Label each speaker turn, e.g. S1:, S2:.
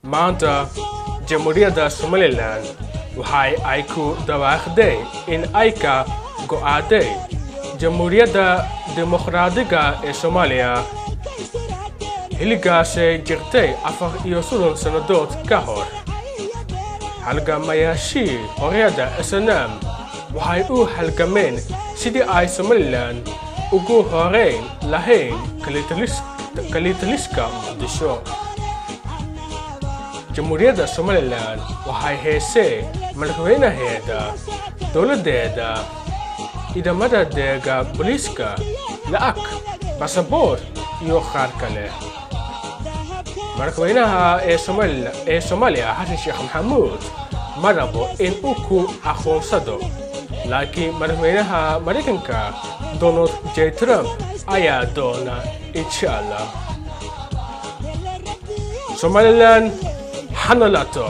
S1: maanta Jamhuuriyadda Somaliland waxa ay ku dhawaaqday in ay ka go'aaday Jamhuuriyadda Dimuqraadiga ee Soomaaliya xilligaasay jirtay 4 sannadood ka hor. Halgamayaashii xorriyadda SNM waxay u halgameen sidii ay Somaliland ugu horeyn lahayn kalitaliska Muqdisho. Jamhuuriyadda Somaliland waxay haysay madaxweynaheeda, dowladdeeda, ciidamadeeda booliiska, lacag, baasaboor iyo qaar kale. Madaxweynaha Soomaaliya Xasan Sheekh Maxamuud ma rabo in uu ku aqoonsado, laakiin madaxweynaha Mareykanka Donald J. Trump ayaa doona insha Allah. Somaliland hanolato.